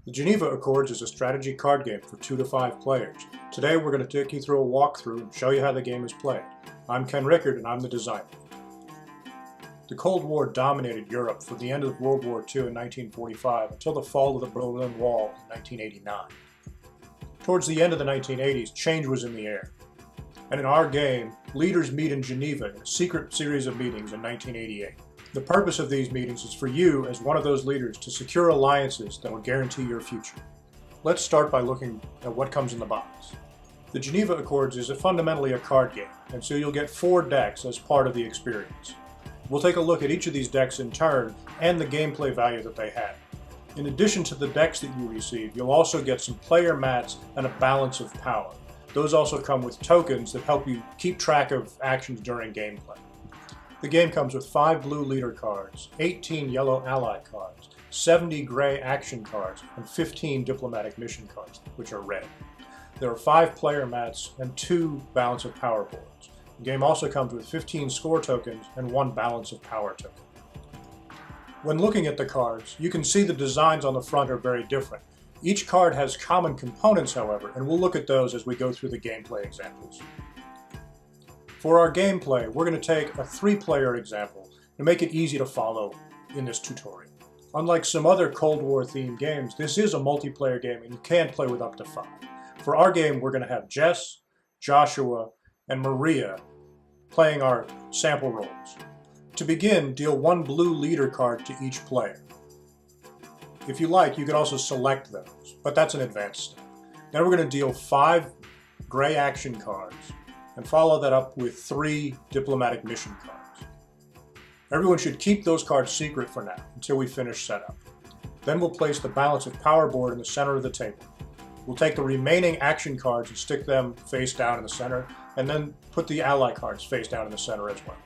The Geneva Accords is a strategy card game for 2 to 5 players. Today we're going to take you through a walkthrough and show you how the game is played. I'm Ken Rickard and I'm the designer. The Cold War dominated Europe from the end of World War II in 1945 until the fall of the Berlin Wall in 1989. Towards the end of the 1980s, change was in the air. And in our game, leaders meet in Geneva in a secret series of meetings in 1988. The purpose of these meetings is for you, as one of those leaders, to secure alliances that will guarantee your future. Let's start by looking at what comes in the box. The Geneva Accords is fundamentally a card game, and so you'll get 4 decks as part of the experience. We'll take a look at each of these decks in turn and the gameplay value that they have. In addition to the decks that you receive, you'll also get some player mats and a balance of power. Those also come with tokens that help you keep track of actions during gameplay. The game comes with 5 blue leader cards, 18 yellow ally cards, 70 gray action cards, and 15 diplomatic mission cards, which are red. There are 5 player mats and 2 balance of power boards. The game also comes with 15 score tokens and 1 balance of power token. When looking at the cards, you can see the designs on the front are very different. Each card has common components, however, and we'll look at those as we go through the gameplay examples. For our gameplay, we're going to take a 3-player example to make it easy to follow in this tutorial. Unlike some other Cold War themed games, this is a multiplayer game and you can play with up to 5. For our game, we're going to have Jess, Joshua, and Maria playing our sample roles. To begin, deal 1 blue leader card to each player. If you like, you can also select those, but that's an advanced step. Then we're going to deal 5 gray action cards and follow that up with 3 diplomatic mission cards. Everyone should keep those cards secret for now until we finish setup. Then we'll place the balance of power board in the center of the table. We'll take the remaining action cards and stick them face down in the center, and then put the ally cards face down in the center as well.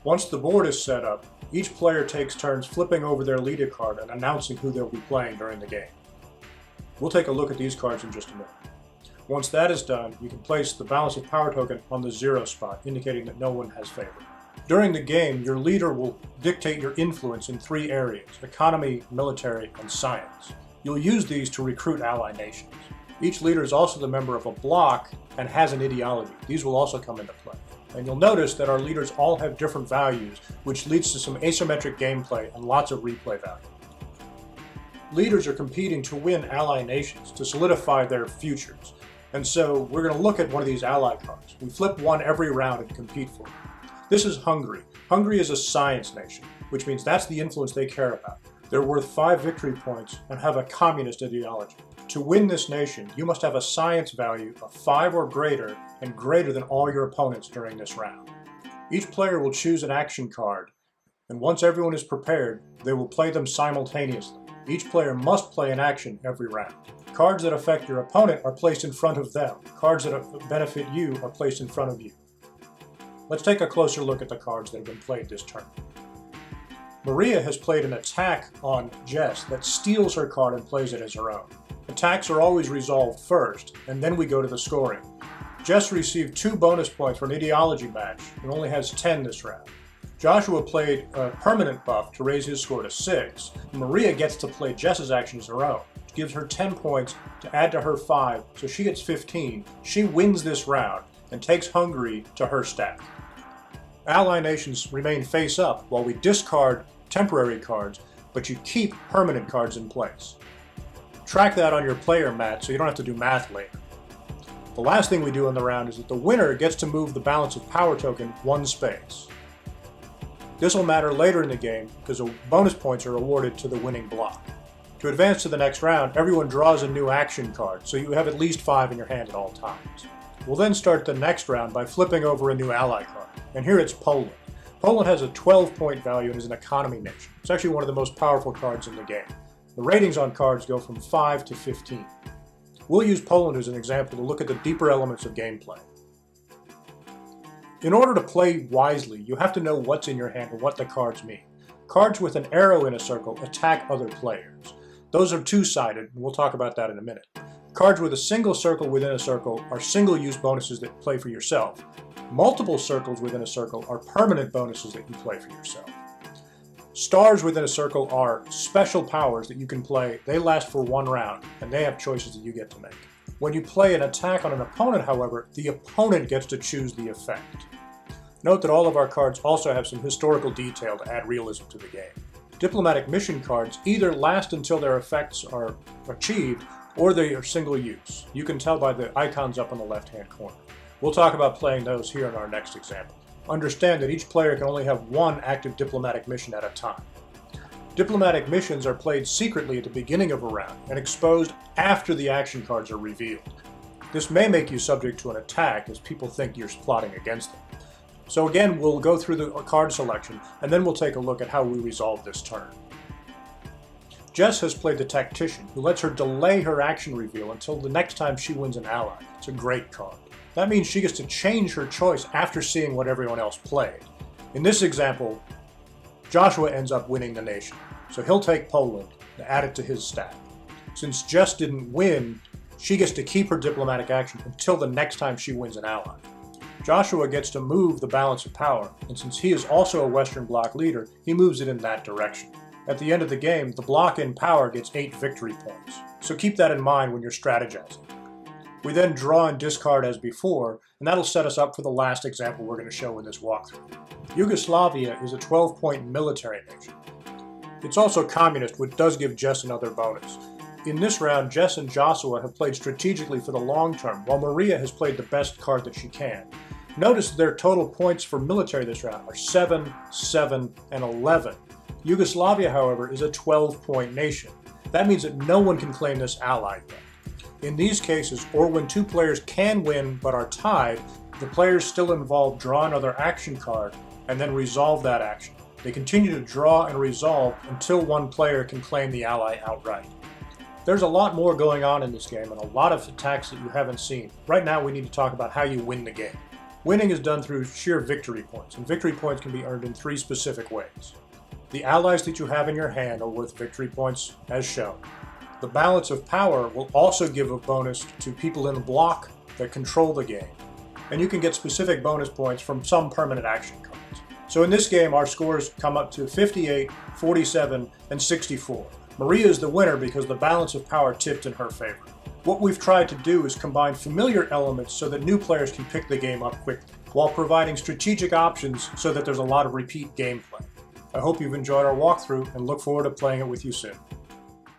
Once the board is set up, each player takes turns flipping over their leader card and announcing who they'll be playing during the game. We'll take a look at these cards in just a minute. Once that is done, you can place the balance of power token on the 0 spot, indicating that no one has favor. During the game, your leader will dictate your influence in 3 areas: economy, military, and science. You'll use these to recruit ally nations. Each leader is also the member of a bloc and has an ideology. These will also come into play. And you'll notice that our leaders all have different values, which leads to some asymmetric gameplay and lots of replay value. Leaders are competing to win ally nations to solidify their futures. And so we're going to look at one of these ally cards. We flip one every round and compete for it. This is Hungary. Hungary is a science nation, which means that's the influence they care about. They're worth 5 victory points and have a communist ideology. To win this nation, you must have a science value of 5 or greater and greater than all your opponents during this round. Each player will choose an action card, and once everyone is prepared, they will play them simultaneously. Each player must play an action every round. Cards that affect your opponent are placed in front of them. Cards that benefit you are placed in front of you. Let's take a closer look at the cards that have been played this turn. Maria has played an attack on Jess that steals her card and plays it as her own. Attacks are always resolved first, and then we go to the scoring. Jess received 2 bonus points for an ideology match and only has 10 this round. Joshua played a permanent buff to raise his score to 6. Maria gets to play Jess's action as her own, which gives her 10 points to add to her 5, so she gets 15. She wins this round and takes Hungary to her stack. Ally nations remain face up while we discard temporary cards, but you keep permanent cards in place. Track that on your player mat so you don't have to do math later. The last thing we do in the round is that the winner gets to move the balance of power token 1 space. This will matter later in the game because bonus points are awarded to the winning block. To advance to the next round, everyone draws a new action card, so you have at least 5 in your hand at all times. We'll then start the next round by flipping over a new ally card, and here it's Poland. Poland has a 12-point value and is an economy nation. It's actually one of the most powerful cards in the game. The ratings on cards go from 5 to 15. We'll use Poland as an example to look at the deeper elements of gameplay. In order to play wisely, you have to know what's in your hand and what the cards mean. Cards with an arrow in a circle attack other players. Those are 2-sided, and we'll talk about that in a minute. Cards with a single circle within a circle are single-use bonuses that play for yourself. Multiple circles within a circle are permanent bonuses that you play for yourself. Stars within a circle are special powers that you can play. They last for 1 round, and they have choices that you get to make. When you play an attack on an opponent, however, the opponent gets to choose the effect. Note that all of our cards also have some historical detail to add realism to the game. Diplomatic mission cards either last until their effects are achieved, or they are single use. You can tell by the icons up in the left-hand corner. We'll talk about playing those here in our next example. Understand that each player can only have 1 active diplomatic mission at a time. Diplomatic missions are played secretly at the beginning of a round and exposed after the action cards are revealed. This may make you subject to an attack as people think you're plotting against them. So again, we'll go through the card selection and then we'll take a look at how we resolve this turn. Jess has played the Tactician, who lets her delay her action reveal until the next time she wins an ally. It's a great card. That means she gets to change her choice after seeing what everyone else played. In this example, Joshua ends up winning the nation, so he'll take Poland and add it to his stack. Since Jess didn't win, she gets to keep her diplomatic action until the next time she wins an ally. Joshua gets to move the balance of power, and since he is also a Western Bloc leader, he moves it in that direction. At the end of the game, the bloc in power gets 8 victory points, so keep that in mind when you're strategizing. We then draw and discard as before, and that'll set us up for the last example we're going to show in this walkthrough. Yugoslavia is a 12-point military nation. It's also communist, which does give Jess another bonus. In this round, Jess and Joshua have played strategically for the long term, while Maria has played the best card that she can. Notice their total points for military this round are 7, 7, and 11. Yugoslavia, however, is a 12-point nation. That means that no one can claim this ally yet. In these cases, or when 2 players can win but are tied, the players still involved draw another action card and then resolve that action. They continue to draw and resolve until 1 player can claim the ally outright. There's a lot more going on in this game and a lot of attacks that you haven't seen. Right now we need to talk about how you win the game. Winning is done through sheer victory points, and victory points can be earned in 3 specific ways. The allies that you have in your hand are worth victory points, as shown. The balance of power will also give a bonus to people in the block that control the game, and you can get specific bonus points from some permanent action cards. So in this game, our scores come up to 58, 47, and 64. Maria is the winner because the balance of power tipped in her favor. What we've tried to do is combine familiar elements so that new players can pick the game up quickly, while providing strategic options so that there's a lot of repeat gameplay. I hope you've enjoyed our walkthrough and look forward to playing it with you soon.